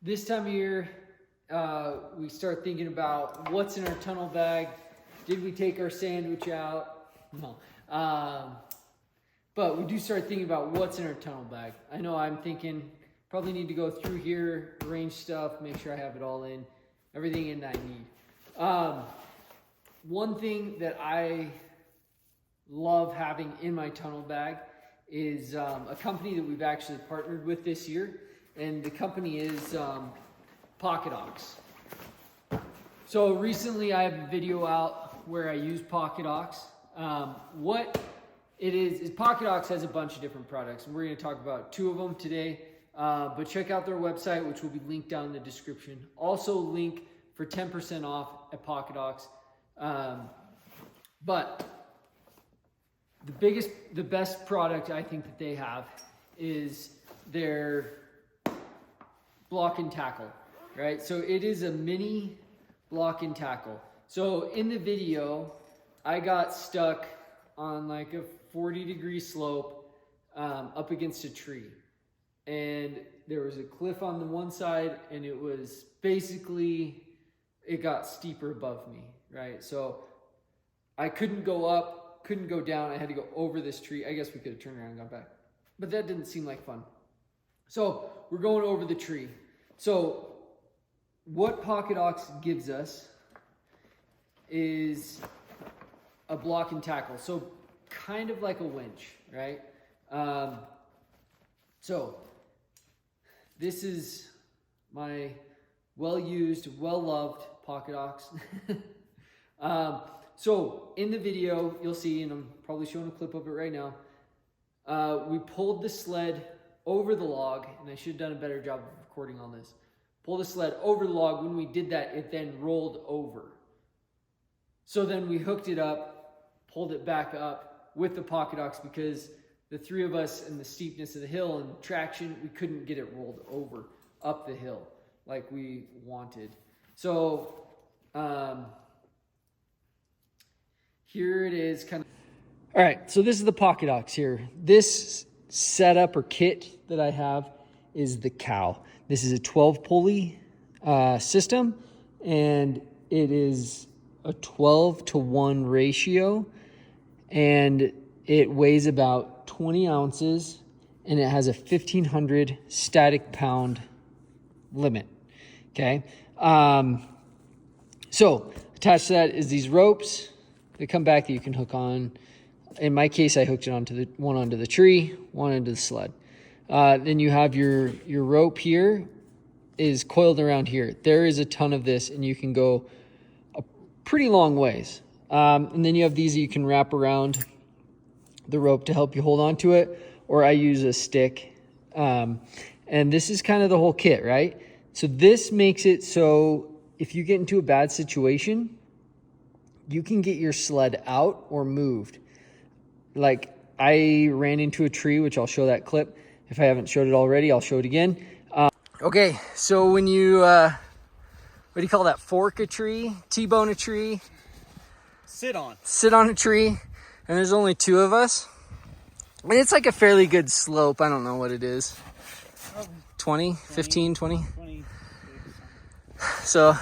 This time of year, we start thinking about what's in our tunnel bag. Did we take our sandwich out? No. But we do start thinking about what's in our tunnel bag. I know I'm thinking, probably need to go through here, arrange stuff, make sure I have it all in, everything in that I need. One thing that I love having in my tunnel bag is a company that we've actually partnered with this year, and the company is Pocket Ox. So recently I have a video out where I use Pocket Ox. What it is Pocket Ox has a bunch of different products, and we're going to talk about two of them today. But check out their website, which will be linked down in the description. Also link for 10% off at Pocket Ox. But the best product I think that they have is their block and tackle, right? So it is a mini block and tackle. So in the video, I got stuck on like a 40-degree slope up against a tree. And there was a cliff on the one side, and it was basically, it got steeper above me, right? So I couldn't go up, couldn't go down. I had to go over this tree. I guess we could have turned around and gone back, but that didn't seem like fun. So we're going over the tree. So what Pocket Ox gives us is a block and tackle. So kind of like a winch, right? So this is my well-used, well-loved Pocket Ox. So in the video, you'll see, and I'm probably showing a clip of it right now, we pulled the sled over the log, and I should have done a better job of recording all this. Pulled the sled over the log. When we did that, it then rolled over. So then we hooked it up, pulled it back up with the Pocket Ox, because the three of us and the steepness of the hill and traction, we couldn't get it rolled over up the hill like we wanted. So here it is kind of. All right, so this is the Pocket Ox here. This setup or kit that I have is the cow. This is a 12-pulley system, and it is a 12-to-1 ratio, and it weighs about 20 ounces, and it has a 1,500 static pound limit, okay? So attached to that is these ropes that come back that you can hook on. In my case, I hooked it onto the tree, one onto the sled. Then you have your rope here is coiled around here. There is a ton of this, and you can go a pretty long ways. And then you have these that you can wrap around the rope to help you hold on to it, or I use a stick. And this is kind of the whole kit, right? So this makes it so if you get into a bad situation, you can get your sled out or moved. Like I ran into a tree, which I'll show that clip. If I haven't showed it already, I'll show it again. Okay, so when you, what do you call that? Fork a tree, T-bone a tree? Sit on a tree, and there's only two of us. And it's like a fairly good slope. I don't know what it is. 20, 15, 20. So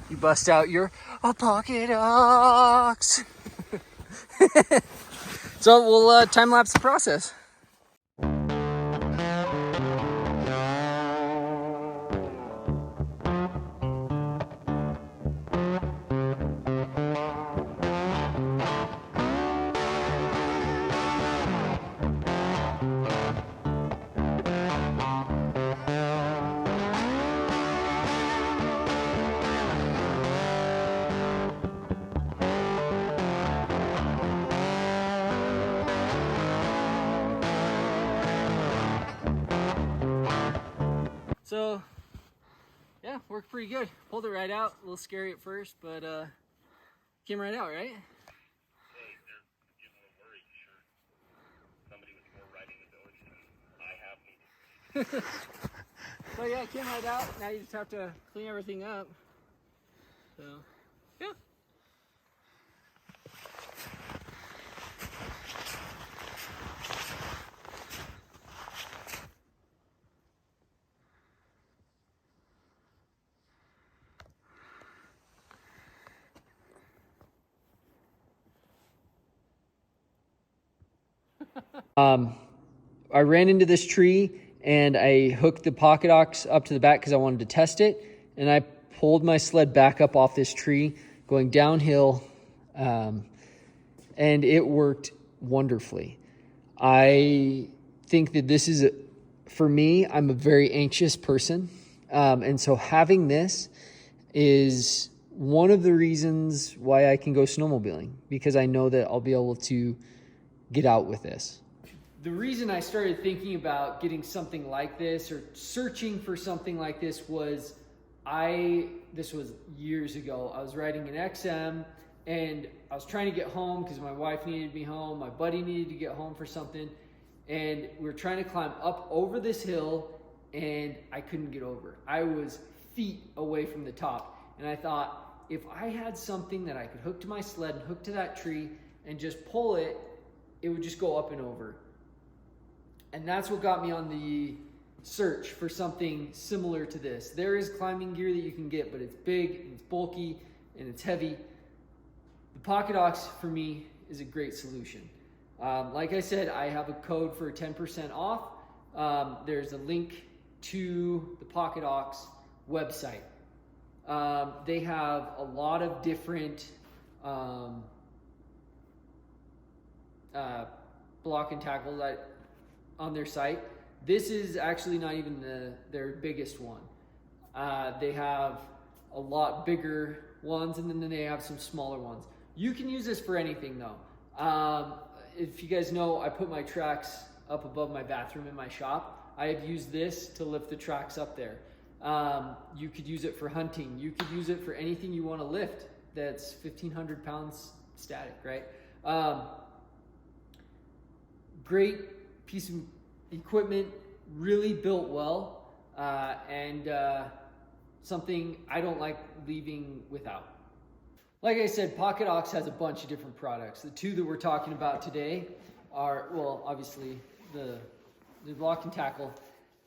you bust out your Pocket Ox. So we'll time-lapse the process. So, yeah, worked pretty good. Pulled it right out. A little scary at first, but came right out, right? Hey, they're getting a little worried, sure. Somebody with more riding ability than I have needed. So yeah, came right out. Now you just have to clean everything up. So, yeah. I ran into this tree and I hooked the pocket ox up to the back because I wanted to test it. And I pulled my sled back up off this tree going downhill. And it worked wonderfully. I think that this is, for me, I'm a very anxious person. And so having this is one of the reasons why I can go snowmobiling, because I know that I'll be able to get out with this. The reason I started thinking about getting something like this or searching for something like this was this was years ago. I was riding an XM and I was trying to get home because my wife needed me home. My buddy needed to get home for something. And we were trying to climb up over this hill and I couldn't get over. I was feet away from the top. And I thought, if I had something that I could hook to my sled and hook to that tree and just pull it, it would just go up and over. And that's what got me on the search for something similar to this. There is climbing gear that you can get, but it's big, and it's bulky, and it's heavy. The Pocket Ox, for me, is a great solution. Like I said, I have a code for 10% off. There's a link to the Pocket Ox website. They have a lot of different block and tackle that on their site. This is actually not even their biggest one. They have a lot bigger ones, and then they have some smaller ones. You can use this for anything though. If you guys know, I put my tracks up above my bathroom in my shop. I have used this to lift the tracks up there. You could use it for hunting. You could use it for anything you want to lift that's 1,500 pounds static, right? Great piece of equipment, really built well, and something I don't like leaving without. Like I said, Pocket Ox has a bunch of different products. The two that we're talking about today are, well, obviously the block and tackle,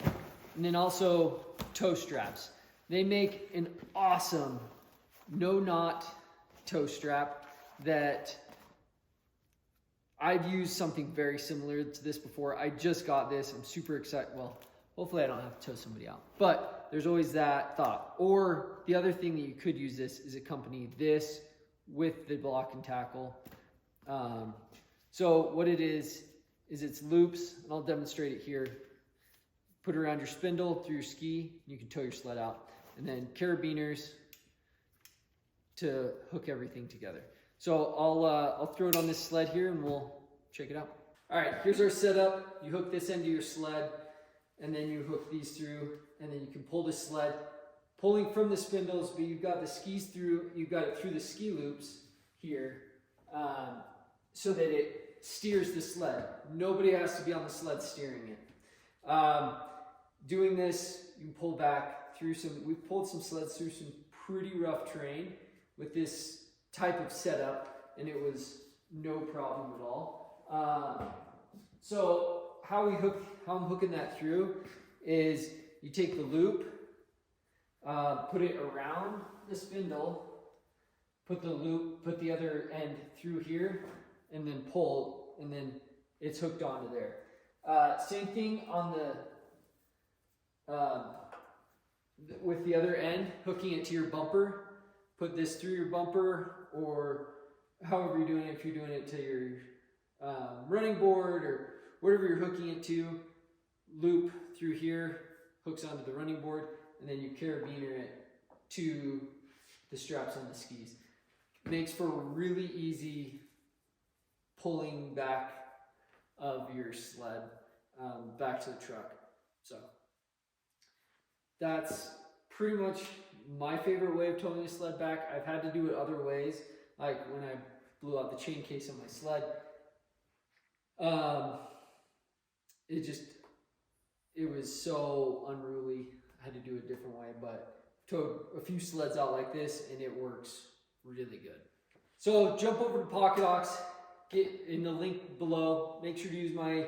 and then also toe straps. They make an awesome no-knot toe strap that I've used something very similar to this before. I just got this. I'm super excited. Well, hopefully I don't have to tow somebody out. But there's always that thought. Or the other thing that you could use this is accompany this with the block and tackle. So what it is it's loops, and I'll demonstrate it here. Put it around your spindle through your ski, and you can tow your sled out. And then carabiners to hook everything together. So I'll throw it on this sled here and we'll check it out. All right, here's our setup. You hook this end to your sled and then you hook these through, and then you can pull the sled, pulling from the spindles, but you've got the skis through, you've got it through the ski loops here, so that it steers the sled. Nobody has to be on the sled steering it. Doing this, you can pull back through we've pulled some sleds through some pretty rough terrain with this type of setup, and it was no problem at all. So how I'm hooking that through is you take the loop, put it around the spindle, put the other end through here, and then pull, and then it's hooked onto there. Same thing on with the other end, hooking it to your bumper. Put this through your bumper, or however you're doing it, if you're doing it to your running board or whatever you're hooking it to, loop through here, hooks onto the running board, and then you carabiner it to the straps on the skis. Makes for a really easy pulling back of your sled back to the truck. So that's pretty much my favorite way of towing a sled back. I've had to do it other ways, like when I blew out the chain case on my sled. It was so unruly. I had to do it a different way, but towed a few sleds out like this, and it works really good. So jump over to Pocket Ox, get in the link below. Make sure to use my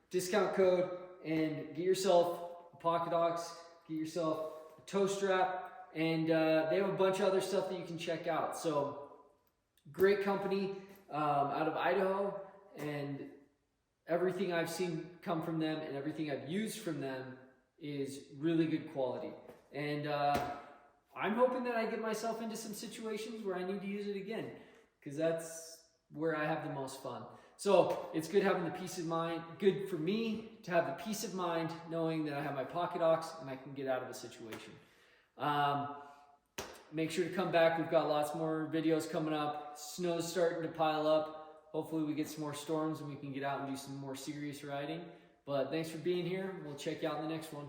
discount code and get yourself a Pocket Ox, get yourself a tow strap, and they have a bunch of other stuff that you can check out. So great company out of Idaho, and everything I've seen come from them and everything I've used from them is really good quality. And I'm hoping that I get myself into some situations where I need to use it again, because that's where I have the most fun. So it's good having the peace of mind, good for me to have the peace of mind knowing that I have my pocket aux and I can get out of a situation. Make sure to come back. We've got lots more videos coming up. Snow's starting to pile up. Hopefully we get some more storms and we can get out and do some more serious riding. But thanks for being here. We'll check you out in the next one.